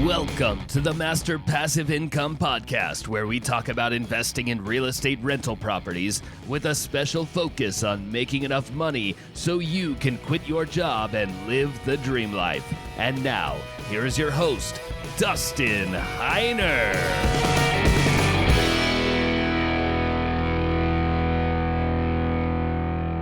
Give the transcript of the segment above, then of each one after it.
Welcome to the Master Passive Income Podcast, where we talk about investing in real estate rental properties with a special focus on making enough money so you can quit your job and live the dream life. And now, here is your host, Dustin Heiner.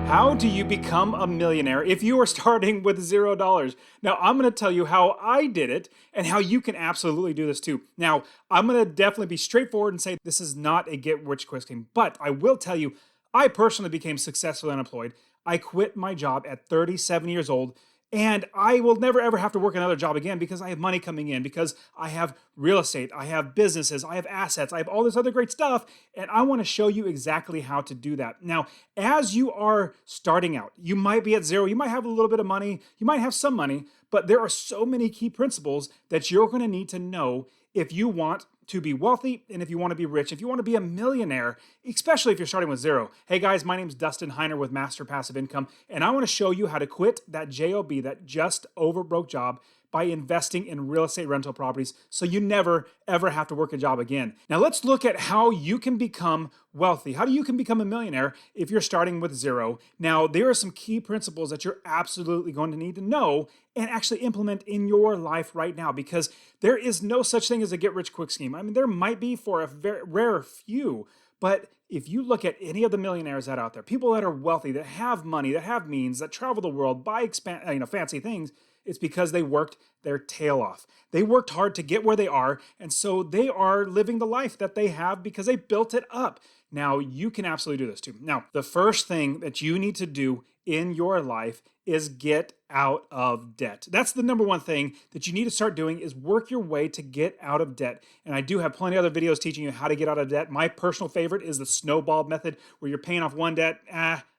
How do you become a millionaire if you are starting with $0? Now, I'm going to tell you how I did it and how you can absolutely do this too. Now, I'm going to definitely be straightforward and say this is not a get-rich-quick scheme, but I will tell you, I personally became successfully unemployed. I quit my job at 37 years old, and I will never ever have to work another job again because I have money coming in, because I have real estate, I have businesses, I have assets, I have all this other great stuff, and I want to show you exactly how to do that. Now, as you are starting out, you might be at zero, you might have a little bit of money, you might have some money, but there are so many key principles that you're going to need to know if you want to be wealthy and if you want to be rich, if you want to be a millionaire, especially if you're starting with zero. Hey guys, my name is Dustin Heiner with Master Passive Income, and I want to show you how to quit that JOB, that just over broke job, by investing in real estate rental properties so you never ever have to work a job again. Now let's look at how you can become wealthy. How you can become a millionaire if you're starting with zero. Now there are some key principles that you're absolutely going to need to know and actually implement in your life right now, because there is no such thing as a get-rich-quick scheme. I mean, there might be for a very rare few, but if you look at any of the millionaires that are out there, people that are wealthy, that have money, that have means, that travel the world, buy fancy things, it's because they worked their tail off. They worked hard to get where they are, and so they are living the life that they have because they built it up. Now, you can absolutely do this too. Now, the first thing that you need to do in your life is get out of debt. That's the number one thing that you need to start doing, is work your way to get out of debt. And I do have plenty of other videos teaching you how to get out of debt. My personal favorite is the snowball method, where you're paying off one debt.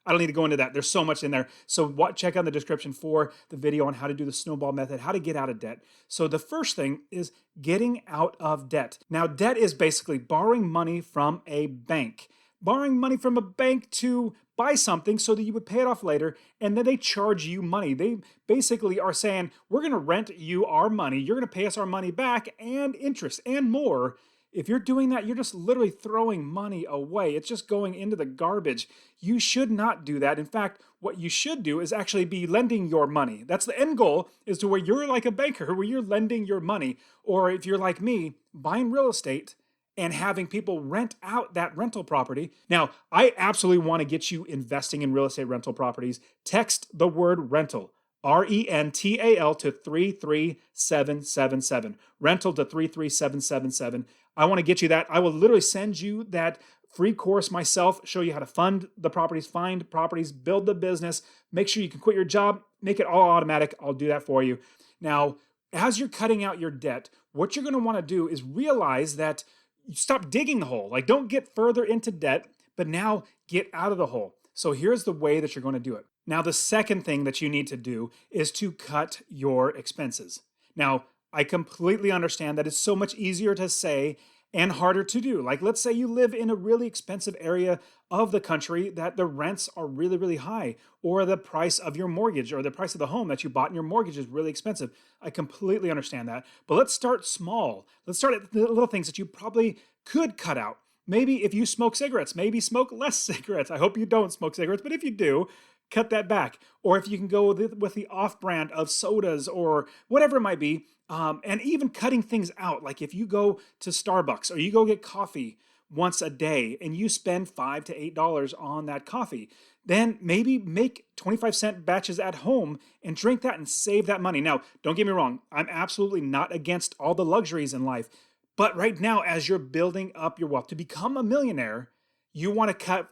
I don't need to go into that. There's so much in there. So check out the description for the video on how to do the snowball method, how to get out of debt. So the first thing is getting out of debt. Now, debt is basically borrowing money from a bank. Borrowing money from a bank to buy something so that you would pay it off later, and then they charge you money. They basically are saying, we're going to rent you our money, you're going to pay us our money back and interest and more. If you're doing that, you're just literally throwing money away. It's just going into the garbage. You should not do that. In fact, what you should do is actually be lending your money. That's the end goal, is to where you're like a banker, where you're lending your money. Or if you're like me, buying real estate and having people rent out that rental property. Now, I absolutely want to get you investing in real estate rental properties. Text the word rental, RENTAL, to 33777. Rental to 33777. I want to get you that. I will literally send you that free course myself, show you how to fund the properties, find properties, build the business, make sure you can quit your job, make it all automatic. I'll do that for you. Now, as you're cutting out your debt, what you're going to want to do is realize that you stop digging the hole. Like, don't get further into debt, but now get out of the hole. So here's the way that you're going to do it. Now, the second thing that you need to do is to cut your expenses. Now, I completely understand that it's so much easier to say and harder to do. Like, let's say you live in a really expensive area of the country that the rents are really, really high, or the price of your mortgage or the price of the home that you bought in your mortgage is really expensive. I completely understand that. But let's start small. Let's start at the little things that you probably could cut out. Maybe if you smoke cigarettes, maybe smoke less cigarettes. I hope you don't smoke cigarettes, but if you do, cut that back. Or if you can go with the off-brand of sodas or whatever it might be, and even cutting things out. Like if you go to Starbucks or you go get coffee once a day and you spend $5 to $8 on that coffee, then maybe make 25-cent batches at home and drink that and save that money. Now, don't get me wrong. I'm absolutely not against all the luxuries in life. But right now, as you're building up your wealth to become a millionaire, you want to cut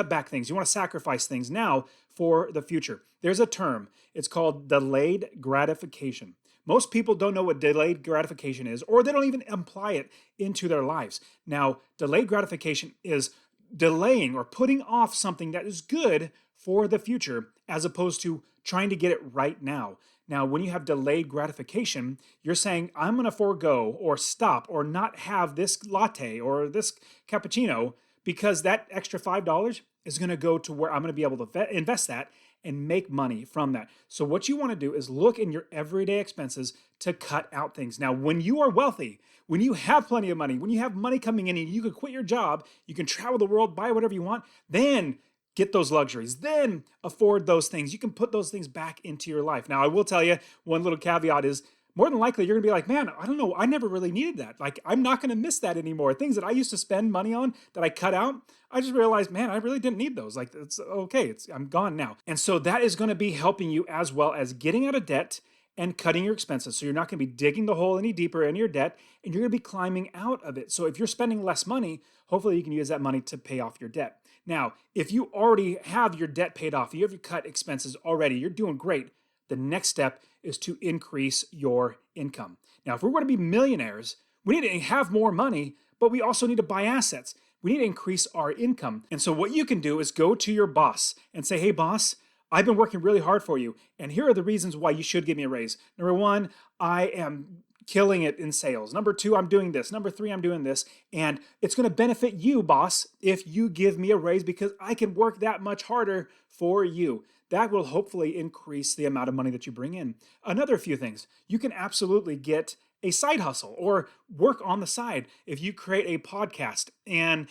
back things. You want to sacrifice things now for the future. There's a term. It's called delayed gratification. Most people don't know what delayed gratification is, or they don't even apply it into their lives. Now, delayed gratification is delaying or putting off something that is good for the future, as opposed to trying to get it right now. Now, when you have delayed gratification, you're saying, I'm going to forego or stop or not have this latte or this cappuccino because that extra $5 is going to go to where I'm going to be able to invest that and make money from that. So what you want to do is look in your everyday expenses to cut out things. Now, when you are wealthy, when you have plenty of money, when you have money coming in and you can quit your job, you can travel the world, buy whatever you want, then get those luxuries, then afford those things. You can put those things back into your life. Now, I will tell you one little caveat is more than likely you're gonna be like, man, I don't know, I never really needed that. Like, I'm not gonna miss that anymore. Things that I used to spend money on that I cut out, I just realized, man, I really didn't need those. Like, it's okay, I'm gone now. And so that is gonna be helping you as well as getting out of debt and cutting your expenses. So you're not gonna be digging the hole any deeper into your debt, and you're gonna be climbing out of it. So if you're spending less money, hopefully you can use that money to pay off your debt. Now, if you already have your debt paid off, you have your cut expenses already, you're doing great. The next step is to increase your income. Now, if we're going to be millionaires, we need to have more money, but we also need to buy assets. We need to increase our income. And so what you can do is go to your boss and say, hey, boss, I've been working really hard for you, and here are the reasons why you should give me a raise. Number one, I am killing it in sales. Number two, I'm doing this. Number three, I'm doing this. And it's going to benefit you, boss, if you give me a raise because I can work that much harder for you. That will hopefully increase the amount of money that you bring in. Another few things, you can absolutely get a side hustle or work on the side. If you create a podcast and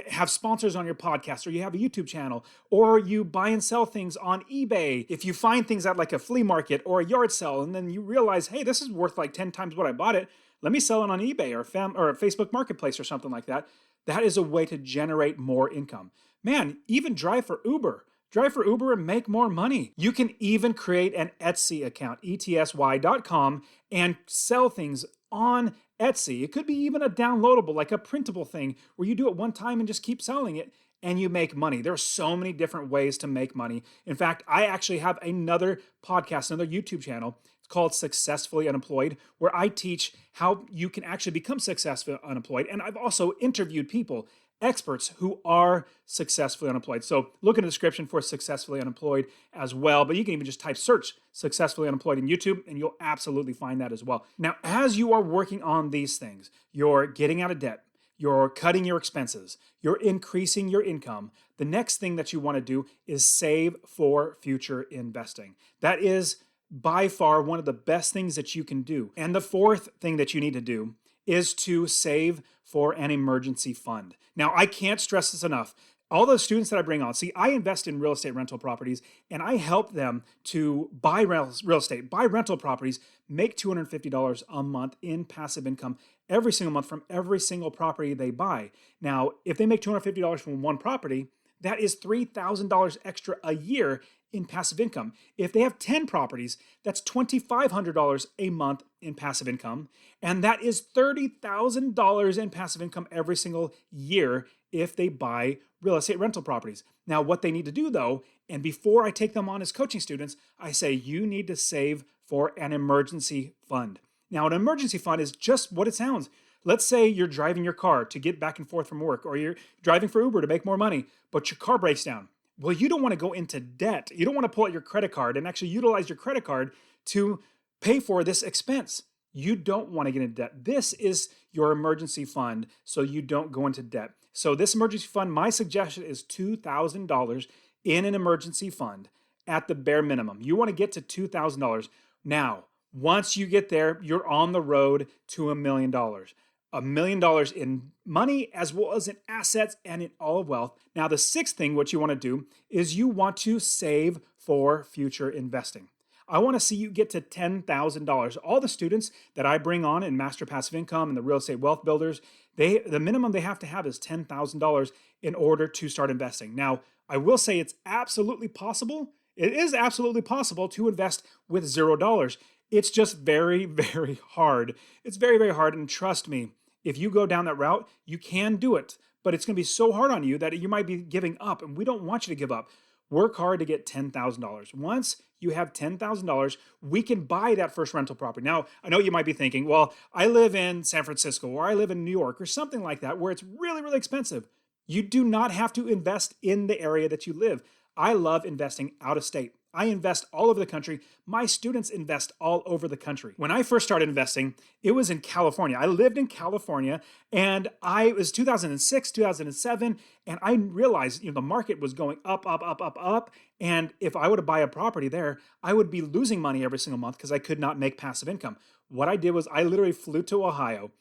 have sponsors on your podcast, or you have a YouTube channel, or you buy and sell things on eBay, if you find things at like a flea market or a yard sale, and then you realize, hey, this is worth like 10 times what I bought it, let me sell it on eBay or a Facebook Marketplace or something like that. That is a way to generate more income. Man, even drive for Uber. Drive for Uber and make more money. You can even create an Etsy account, etsy.com, and sell things on Etsy. It could be even a downloadable, like a printable thing where you do it one time and just keep selling it and you make money. There are so many different ways to make money. In fact, I actually have another podcast, another YouTube channel. It's called Successfully Unemployed, where I teach how you can actually become successfully unemployed. And I've also interviewed people, experts who are successfully unemployed. So look in the description for Successfully Unemployed as well, but you can even just search Successfully Unemployed in YouTube and you'll absolutely find that as well. Now, as you are working on these things, you're getting out of debt, you're cutting your expenses, you're increasing your income, the next thing that you want to do is save for future investing. That is by far one of the best things that you can do. And the fourth thing that you need to do is to save for an emergency fund. Now, I can't stress this enough. All the students that I bring on, see, I invest in real estate rental properties, and I help them to buy real estate, buy rental properties, make $250 a month in passive income every single month from every single property they buy. Now, if they make $250 from one property, that is $3,000 extra a year in passive income. If they have 10 properties, that's $2,500 a month in passive income. And that is $30,000 in passive income every single year if they buy real estate rental properties. Now, what they need to do though, and before I take them on as coaching students, I say you need to save for an emergency fund. Now, an emergency fund is just what it sounds. Let's say you're driving your car to get back and forth from work, or you're driving for Uber to make more money, but your car breaks down. Well, you don't want to go into debt. You don't want to pull out your credit card and actually utilize your credit card to pay for this expense. You don't want to get into debt. This is your emergency fund so you don't go into debt. So this emergency fund, my suggestion is $2,000 in an emergency fund at the bare minimum. You want to get to $2,000. Now, once you get there, you're on the road to $1 million. $1 million in money as well as in assets and in all of wealth. Now, the sixth thing, what you want to do is you want to save for future investing. I want to see you get to $10,000. All the students that I bring on in Master Passive Income and the Real Estate Wealth Builders, the minimum they have to have is $10,000 in order to start investing. Now, I will say it's absolutely possible. It is absolutely possible to invest with $0. It's just very, very hard. It's very, very hard. And trust me, if you go down that route, you can do it. But it's going to be so hard on you that you might be giving up. And we don't want you to give up. Work hard to get $10,000. Once you have $10,000, we can buy that first rental property. Now, I know you might be thinking, well, I live in San Francisco or I live in New York or something like that where it's really, really expensive. You do not have to invest in the area that you live. I love investing out of state. I invest all over the country. My students invest all over the country. When I first started investing, it was in California. I lived in California, and it was 2006, 2007, and I realized, the market was going up, up, up, up, up. And if I were to buy a property there, I would be losing money every single month because I could not make passive income. What I did was I literally flew to Ohio,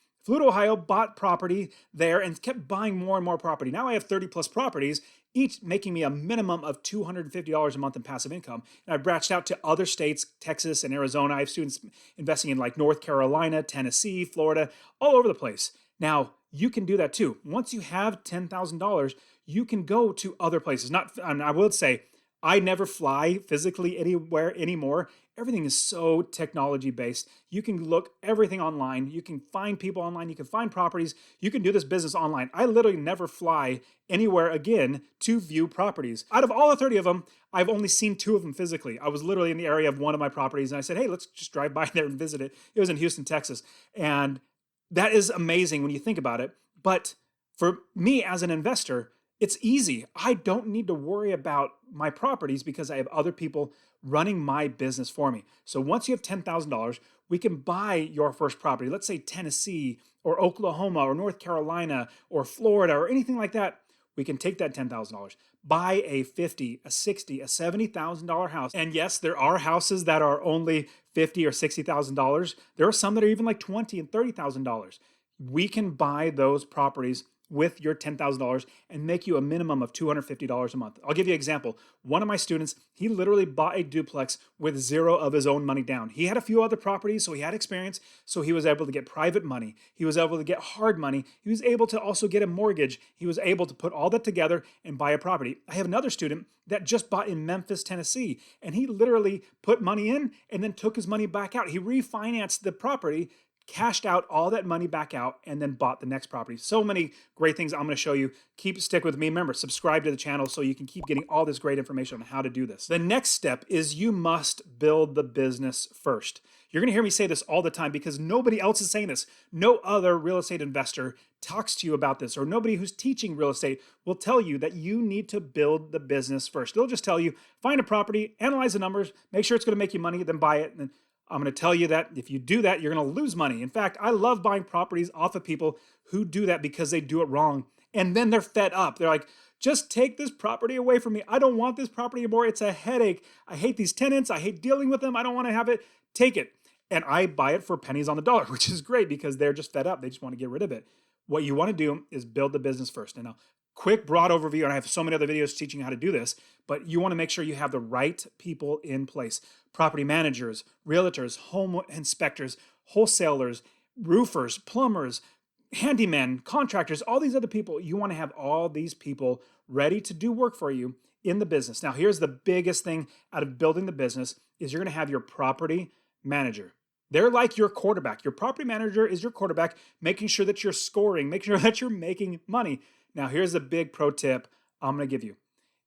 bought property there, and kept buying more and more property. Now I have 30 plus properties, each making me a minimum of $250 a month in passive income. And I branched out to other states, Texas and Arizona. I have students investing in like North Carolina, Tennessee, Florida, all over the place. Now, you can do that too. Once you have $10,000, you can go to other places. I would say, I never fly physically anywhere anymore. Everything is so technology based. You can look everything online. You can find people online. You can find properties. You can do this business online. I literally never fly anywhere again to view properties. Out of all the 30 of them, I've only seen 2 of them physically. I was literally in the area of one of my properties and I said, hey, let's just drive by there and visit it. It was in Houston, Texas. And that is amazing when you think about it. But for me as an investor, it's easy. I don't need to worry about my properties because I have other people running my business for me. So once you have $10,000, we can buy your first property. Let's say Tennessee or Oklahoma or North Carolina or Florida or anything like that. We can take that $10,000, buy a $50,000, a $60,000, a $70,000 house. And yes, there are houses that are only $50,000 or $60,000. There are some that are even like $20,000 and $30,000. We can buy those properties with your $10,000 and make you a minimum of $250 a month. I'll give you an example. One of my students, he literally bought a duplex with 0 of his own money down. He had a few other properties, so he had experience, so he was able to get private money. He was able to get hard money. He was able to also get a mortgage. He was able to put all that together and buy a property. I have another student that just bought in Memphis, Tennessee, and he literally put money in and then took his money back out. He refinanced the property, cashed out all that money back out, and then bought the next property. So many great things I'm going to show you. Stick with me. Remember, subscribe to the channel so you can keep getting all this great information on how to do this. The next step is you must build the business first. You're going to hear me say this all the time because nobody else is saying this. No other real estate investor talks to you about this, or nobody who's teaching real estate will tell you that you need to build the business first. They'll just tell you, find a property, analyze the numbers, make sure it's going to make you money, then buy it. And then I'm going to tell you that if you do that, you're going to lose money. In fact, I love buying properties off of people who do that because they do it wrong. And then they're fed up. They're like, just take this property away from me. I don't want this property anymore. It's a headache. I hate these tenants. I hate dealing with them. I don't want to have it. Take it. And I buy it for pennies on the dollar, which is great because they're just fed up. They just want to get rid of it. What you want to do is build the business first. And now, quick, broad overview, and I have so many other videos teaching you how to do this, but you want to make sure you have the right people in place. Property managers, realtors, home inspectors, wholesalers, roofers, plumbers, handymen, contractors, all these other people. You want to have all these people ready to do work for you in the business. Now, here's the biggest thing out of building the business is you're going to have your property manager. They're like your quarterback. Your property manager is your quarterback, making sure that you're scoring, making sure that you're making money. Now, here's a big pro tip I'm going to give you.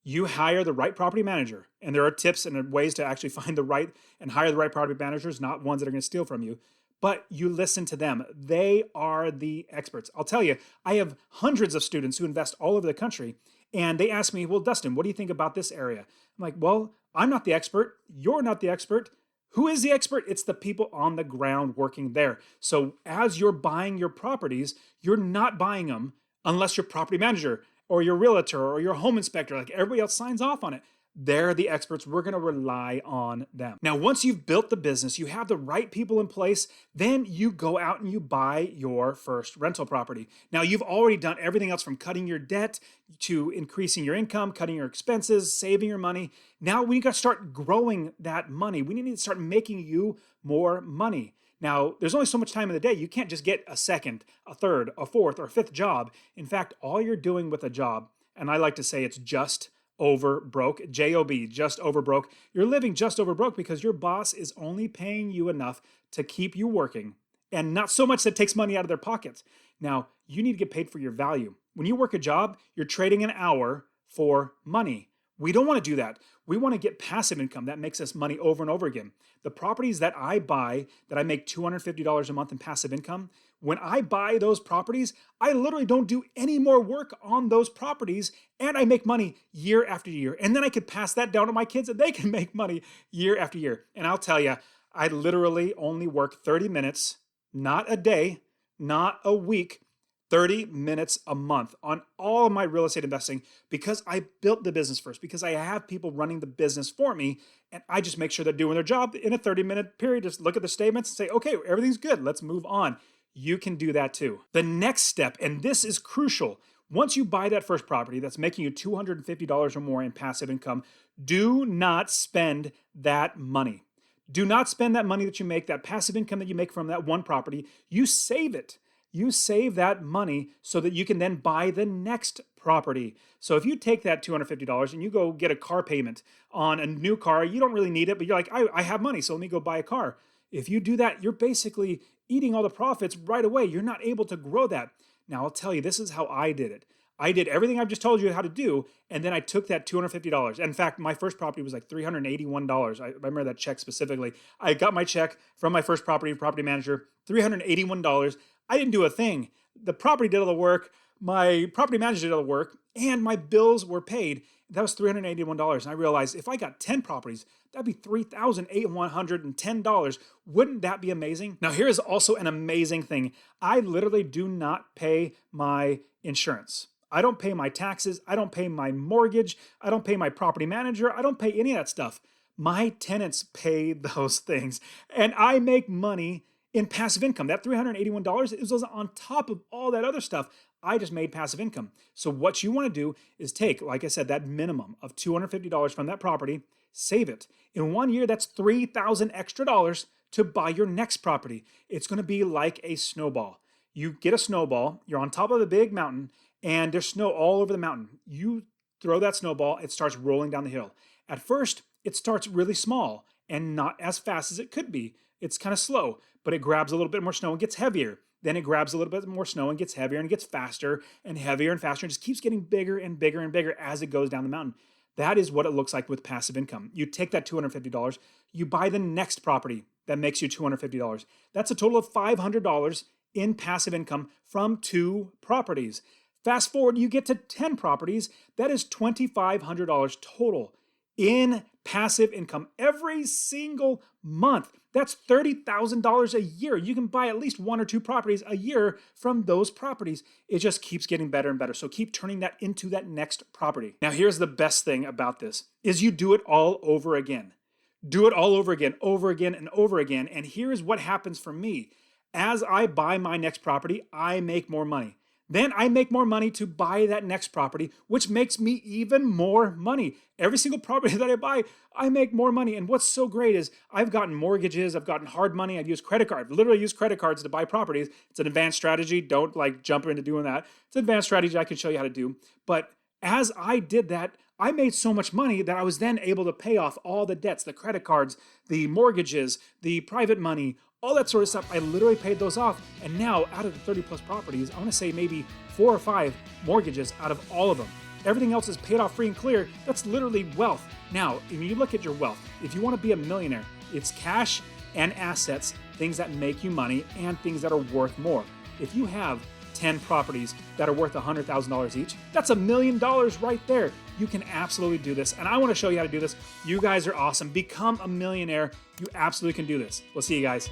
You hire the right property manager, and there are tips and ways to actually find the right and hire the right property managers, not ones that are going to steal from you, but you listen to them. They are the experts. I'll tell you, I have hundreds of students who invest all over the country, and they ask me, well, Dustin, what do you think about this area? I'm like, well, I'm not the expert. You're not the expert. Who is the expert? It's the people on the ground working there. So as you're buying your properties, you're not buying them unless your property manager or your realtor or your home inspector, like everybody else, signs off on it. They're the experts. We're going to rely on them. Now, once you've built the business, you have the right people in place, then you go out and you buy your first rental property. Now, you've already done everything else from cutting your debt to increasing your income, cutting your expenses, saving your money. Now, we got to start growing that money. We need to start making you more money. Now, there's only so much time in the day. You can't just get a second, a third, a fourth, or a fifth job. In fact, all you're doing with a job, and I like to say it's just over broke, J-O-B, just over broke. You're living just over broke because your boss is only paying you enough to keep you working and not so much that takes money out of their pockets. Now, you need to get paid for your value. When you work a job, you're trading an hour for money. We don't want to do that. We want to get passive income that makes us money over and over again. The properties that I buy that I make $250 a month in passive income, when I buy those properties, I literally don't do any more work on those properties and I make money year after year. And then I could pass that down to my kids and they can make money year after year. And I'll tell you, I literally only work 30 minutes, not a day, not a week, 30 minutes a month on all of my real estate investing because I built the business first, because I have people running the business for me, and I just make sure they're doing their job in a 30-minute period. Just look at the statements and say, okay, everything's good. Let's move on. You can do that too. The next step, and this is crucial, once you buy that first property that's making you $250 or more in passive income, do not spend that money. Do not spend that money that you make, that passive income that you make from that one property. You save it. You save that money so that you can then buy the next property. So if you take that $250 and you go get a car payment on a new car, you don't really need it, but you're like, I have money, so let me go buy a car. If you do that, you're basically eating all the profits right away. You're not able to grow that. Now, I'll tell you, this is how I did it. I did everything I've just told you how to do, and then I took that $250. In fact, my first property was like $381. I remember that check specifically. I got my check from my first property manager, $381. I didn't do a thing. The property did all the work, my property manager did all the work, and my bills were paid. That was $381. And I realized if I got 10 properties, that'd be $3,810. Wouldn't that be amazing? Now, here is also an amazing thing. I literally do not pay my insurance. I don't pay my taxes. I don't pay my mortgage. I don't pay my property manager. I don't pay any of that stuff. My tenants pay those things, and I make money in passive income. That $381 was on top of all that other stuff. I just made passive income. So what you want to do is take, like I said, that minimum of $250 from that property, save it. In 1 year, that's $3,000 extra to buy your next property. It's going to be like a snowball. You get a snowball, you're on top of a big mountain, and there's snow all over the mountain. You throw that snowball, it starts rolling down the hill. At first, it starts really small and not as fast as it could be. It's kind of slow, but it grabs a little bit more snow and gets heavier. Then it grabs a little bit more snow and gets heavier and gets faster and heavier and faster and just keeps getting bigger and bigger and bigger as it goes down the mountain. That is what it looks like with passive income. You take that $250, you buy the next property that makes you $250. That's a total of $500 in passive income from 2 properties. Fast forward, you get to 10 properties. That is $2,500 total in passive income every single month. That's $30,000 a year. You can buy at least 1 or 2 properties a year from those properties. It just keeps getting better and better. So keep turning that into that next property. Now, here's the best thing about this is you do it all over again. Do it all over again, and over again. And here's what happens for me. As I buy my next property, I make more money. Then I make more money to buy that next property, which makes me even more money. Every single property that I buy, I make more money. And what's so great is I've gotten mortgages, I've gotten hard money, I've used credit cards. I've literally used credit cards to buy properties. It's an advanced strategy. Don't jump into doing that. It's an advanced strategy I can show you how to do. But as I did that, I made so much money that I was then able to pay off all the debts, the credit cards, the mortgages, the private money, all that sort of stuff. I literally paid those off. And now out of the 30 plus properties, I want to say maybe 4 or 5 mortgages out of all of them. Everything else is paid off free and clear. That's literally wealth. Now, when you look at your wealth, if you want to be a millionaire, it's cash and assets, things that make you money and things that are worth more. If you have 10 properties that are worth $100,000 each, that's $1 million right there. You can absolutely do this. And I want to show you how to do this. You guys are awesome. Become a millionaire. You absolutely can do this. We'll see you guys.